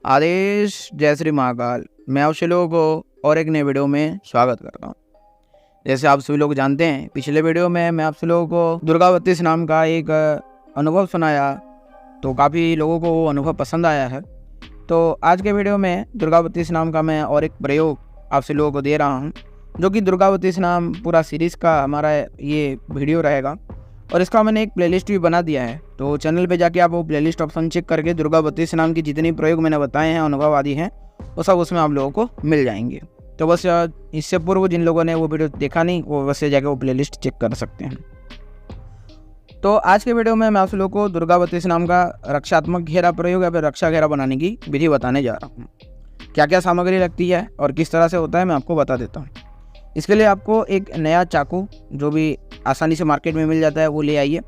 आदेश जय श्री महाकाल। मैं आप सभी लोगों को और एक नए वीडियो में स्वागत करता हूँ। जैसे आप सभी लोग जानते हैं, पिछले वीडियो में मैं आप सभी लोगों को दुर्गा 32 नाम का एक अनुभव सुनाया, तो काफ़ी लोगों को वो अनुभव पसंद आया है। तो आज के वीडियो में दुर्गा 32 नाम का मैं और एक प्रयोग आप सभी लोगों को दे रहा हूँ, जो कि दुर्गा 32 नाम पूरा सीरीज़ का हमारा ये वीडियो रहेगा। और इसका मैंने एक प्लेलिस्ट भी बना दिया है, तो चैनल पे जाके आप वो प्लेलिस्ट ऑप्शन चेक करके दुर्गा 32 नाम की जितनी प्रयोग मैंने बताए हैं, अनुभव आदि हैं, वो सब उसमें आप लोगों को मिल जाएंगे। तो बस इससे पूर्व जिन लोगों ने वो वीडियो देखा नहीं, वो बस जाके वो प्लेलिस्ट चेक कर सकते हैं। तो आज के वीडियो में मैं आप लोगों को दुर्गा 32 नाम का रक्षात्मक घेरा प्रयोग या फिर रक्षा घेरा बनाने की विधि बताने जा रहा हूँ। क्या क्या सामग्री लगती है और किस तरह से होता है, मैं आपको बता देता हूँ। इसके लिए आपको एक नया चाकू, जो भी आसानी से मार्केट में मिल जाता है, वो ले आइए।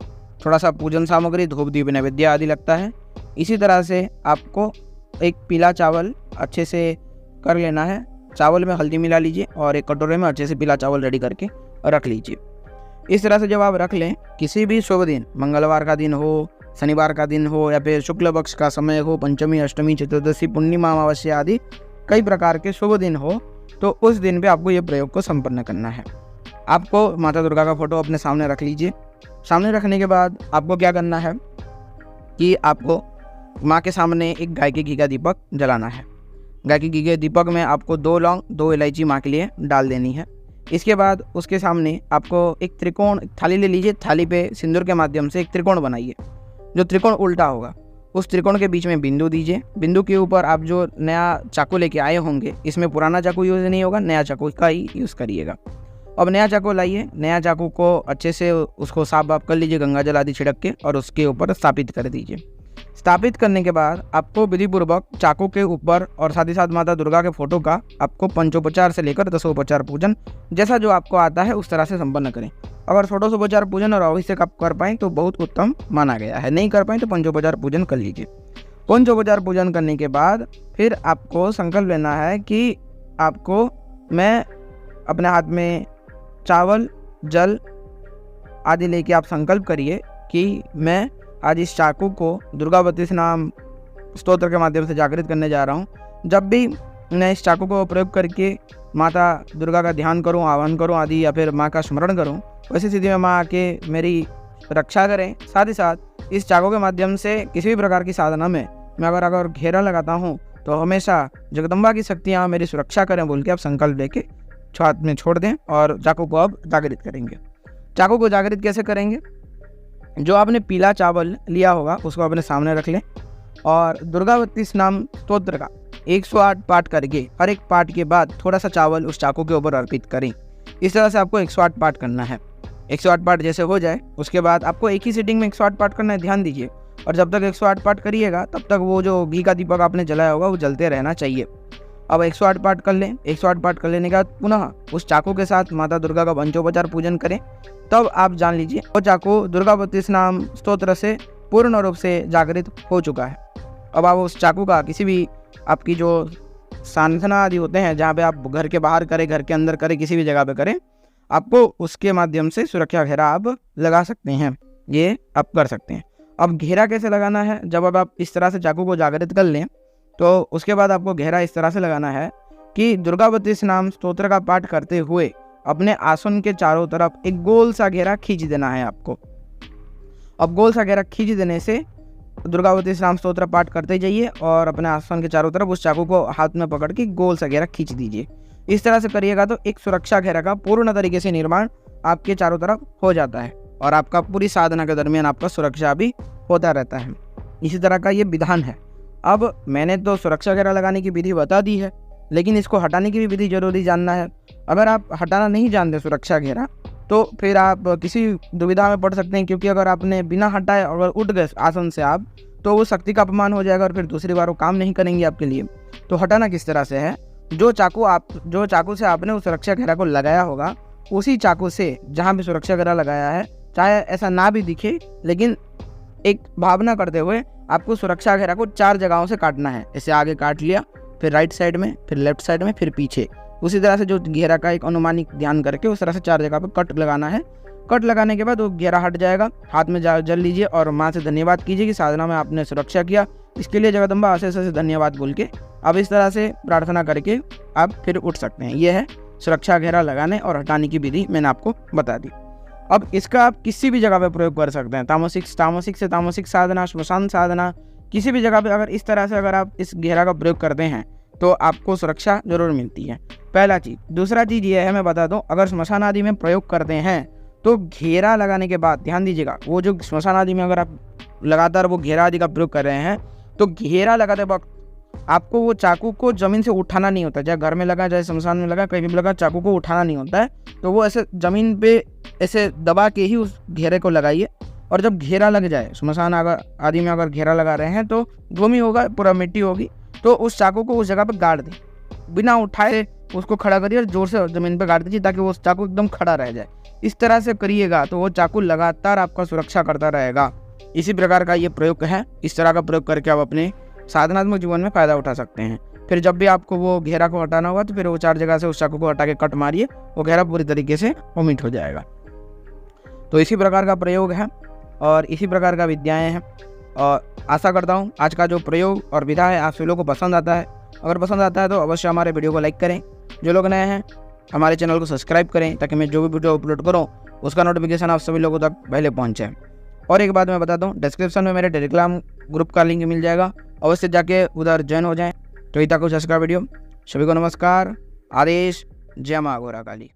थोड़ा सा पूजन सामग्री, धूप दीप नैवेद्य आदि लगता है। इसी तरह से आपको एक पीला चावल अच्छे से कर लेना है। चावल में हल्दी मिला लीजिए और एक कटोरे में अच्छे से पीला चावल रेडी करके रख लीजिए। इस तरह से जब आप रख लें, किसी भी शुभ दिन, मंगलवार का दिन हो, शनिवार का दिन हो, या फिर शुक्ल पक्ष का समय हो, पंचमी, अष्टमी, चतुर्दशी, पूर्णिमा, अमावस्या आदि कई प्रकार के शुभ दिन हो, तो उस दिन पे आपको ये प्रयोग को संपन्न करना है। आपको माता दुर्गा का फोटो अपने सामने रख लीजिए। सामने रखने के बाद आपको क्या करना है कि आपको माँ के सामने एक गाय के घी का दीपक जलाना है। गाय के घी के दीपक में आपको 2 लौंग, 2 इलायची माँ के लिए डाल देनी है। इसके बाद उसके सामने आपको एक त्रिकोण थाली ले लीजिए। थाली पे सिंदूर के माध्यम से एक त्रिकोण बनाइए। जो त्रिकोण उल्टा होगा, उस त्रिकोण के बीच में बिंदु दीजिए। बिंदु के ऊपर आप जो नया चाकू लेके आए होंगे, इसमें पुराना चाकू यूज़ नहीं होगा, नया चाकू का ही यूज़ करिएगा। अब नया चाकू लाइए। नया चाकू को अच्छे से उसको साफ बाफ कर लीजिए, गंगा जल आदि छिड़क के, और उसके ऊपर स्थापित कर दीजिए। स्थापित करने के बाद आपको विधिपूर्वक चाकू के ऊपर और साथ ही साथ माता दुर्गा के फोटो का आपको पंचोपचार से लेकर दशोपचार पूजन, जैसा जो आपको आता है उस तरह से संपन्न करें। अगर षोडशोपचार पूजन और अभिषेक आप कर पाएँ तो बहुत उत्तम माना गया है। नहीं कर पाएँ तो पंचोपचार पूजन कर लीजिए। पंचोपचार पूजन करने के बाद फिर आपको संकल्प लेना है कि मैं अपने हाथ में चावल, जल आदि लेके आप संकल्प करिए कि मैं आज इस चाकू को दुर्गा 32 नाम स्तोत्र के माध्यम से जागृत करने जा रहा हूँ। जब भी मैं इस चाकू को प्रयोग करके माता दुर्गा का ध्यान करूँ, आह्वान करूँ आदि, या फिर माँ का स्मरण करूँ, वैसी स्थिति में माँ आके मेरी रक्षा करें। साथ ही साथ इस चाकू के माध्यम से किसी भी प्रकार की साधना में मैं अगर घेरा लगाता हूँ, तो हमेशा जगदम्बा की शक्तियाँ मेरी सुरक्षा करें बोल के आप संकल्प लेके हाथ में छोड़ दें और चाकू को अब जागृत करेंगे। चाकू को जागृत कैसे करेंगे? जो आपने पीला चावल लिया होगा उसको अपने सामने रख लें और दुर्गा 32 नाम स्तोत्र का 108 पाठ करके हर एक पाठ के बाद थोड़ा सा चावल उस चाकू के ऊपर अर्पित करें। इस तरह से आपको 108 पाठ करना है। 108 पाठ जैसे हो जाए, उसके बाद आपको एक ही सीटिंग में 108 पाठ करना है, ध्यान दीजिए। और जब तक 108 पाठ करिएगा, तब तक वो जो घी का दीपक आपने जलाया होगा वो जलते रहना चाहिए। अब 108 पाठ कर लें। 108 पाठ कर लेने के बाद पुनः उस चाकू के साथ माता दुर्गा का पंचोपचार पूजन करें। तब आप जान लीजिए वो चाकू दुर्गा 32 नाम स्तोत्र से पूर्ण रूप से जागृत हो चुका है। अब आप उस चाकू का किसी भी आपकी जो साधना आदि होते हैं, जहाँ पे आप घर के बाहर करें, घर के अंदर करें, किसी भी जगह पे करें, आपको उसके माध्यम से सुरक्षा घेरा आप लगा सकते हैं। ये आप कर सकते हैं। अब घेरा कैसे लगाना है? जब अब आप इस तरह से चाकू को जागृत कर लें, तो उसके बाद आपको घेरा इस तरह से लगाना है कि दुर्गा 32 नाम स्तोत्र का पाठ करते हुए अपने आसन के चारों तरफ एक गोल सा घेरा खींच देना है आपको। अब गोल सा घेरा खींच देने से दुर्गा 32 नाम स्तोत्र पाठ करते जाइए और अपने आसन के चारों तरफ उस चाकू को हाथ में पकड़ के गोल सा घेरा खींच दीजिए। इस तरह से करिएगा तो एक सुरक्षा घेरा का पूर्ण तरीके से निर्माण आपके चारों तरफ हो जाता है और आपका पूरी साधना के दरमियान आपका सुरक्षा भी होता रहता है। इसी तरह का ये विधान है। अब मैंने तो सुरक्षा घेरा लगाने की विधि बता दी है, लेकिन इसको हटाने की भी विधि जरूरी जानना है। अगर आप हटाना नहीं जानते सुरक्षा घेरा, तो फिर आप किसी दुविधा में पड़ सकते हैं, क्योंकि अगर आपने बिना हटाए अगर उठ गए आसन से आप, तो वो शक्ति का अपमान हो जाएगा और फिर दूसरी बार वो काम नहीं करेंगे आपके लिए। तो हटाना किस तरह से है? जो चाकू से आपने उस सुरक्षा घेरा को लगाया होगा, उसी चाकू से जहाँ भी सुरक्षा घेरा लगाया है, चाहे ऐसा ना भी दिखे, लेकिन एक भावना करते हुए आपको सुरक्षा घेरा को 4 जगहों से काटना है। ऐसे आगे काट लिया, फिर राइट साइड में, फिर लेफ्ट साइड में, फिर पीछे। उसी तरह से जो घेरा का एक अनुमानिक ध्यान करके उस तरह से 4 जगह पर कट लगाना है। कट लगाने के बाद वो घेरा हट जाएगा। हाथ में जल लीजिए और माँ से धन्यवाद कीजिए कि साधना में आपने सुरक्षा किया, इसके लिए जगदम्बा अशेष से धन्यवाद बोल के आप इस तरह से प्रार्थना करके आप फिर उठ सकते हैं। यह है सुरक्षा घेरा लगाने और हटाने की विधि, मैंने आपको बता दी। अब इसका आप किसी भी जगह पे प्रयोग कर सकते हैं। तामसिक से तामसिक साधना, श्मशान साधना, किसी भी जगह पे अगर इस तरह से अगर आप इस घेरा का प्रयोग करते हैं तो आपको सुरक्षा जरूर मिलती है, पहला चीज़। दूसरा चीज़ ये है, मैं बता दूं, अगर श्मशान आदि में प्रयोग करते हैं तो घेरा लगाने के बाद ध्यान दीजिएगा, वो जो श्मशान आदि में अगर आप लगातार वो घेरा आदि का प्रयोग कर रहे हैं तो घेरा लगाते वक्त आपको वो चाकू को ज़मीन से उठाना नहीं होता। चाहे घर में लगा, चाहे शमशान में लगा, कहीं भी लगा, चाकू को उठाना नहीं होता है। तो वो ऐसे ज़मीन पे ऐसे दबा के ही उस घेरे को लगाइए, और जब घेरा लग जाए, श्मशान अगर आदि में अगर घेरा लगा रहे हैं तो भूमि होगा, पूरा मिट्टी होगी, तो उस चाकू को उस जगह पर गाड़ दें, बिना उठाए उसको खड़ा करिए और जोर से ज़मीन पर गाड़ दीजिए ताकि वो चाकू एकदम खड़ा रह जाए। इस तरह से करिएगा तो वो चाकू लगातार आपका सुरक्षा करता रहेगा। इसी प्रकार का ये प्रयोग है। इस तरह का प्रयोग करके आप अपने साधनात्मक जीवन में फ़ायदा उठा सकते हैं। फिर जब भी आपको वो घेरा को हटाना होगा तो फिर वो 4 जगह से उस चाकू को हटा के कट मारिए, वो घेरा पूरी तरीके से ओमिट हो जाएगा। तो इसी प्रकार का प्रयोग है और इसी प्रकार का विद्याएँ हैं, और आशा करता हूँ आज का जो प्रयोग और विधा है आप सभी लोगों को पसंद आता है। अगर पसंद आता है तो अवश्य हमारे वीडियो को लाइक करें। जो लोग नए हैं हमारे चैनल को सब्सक्राइब करें ताकि मैं जो भी वीडियो अपलोड करूँ उसका नोटिफिकेशन आप सभी लोगों तक पहले पहुँचे। और एक बात मैं बता दूं, डिस्क्रिप्शन में मेरे टेलीग्राम ग्रुप का लिंक मिल जाएगा, अवश्य जाके उधर ज्वाइन हो जाएं। तो इतना कुछ आज का वीडियो। सभी को नमस्कार, आदेश, जय मां घोरा काली।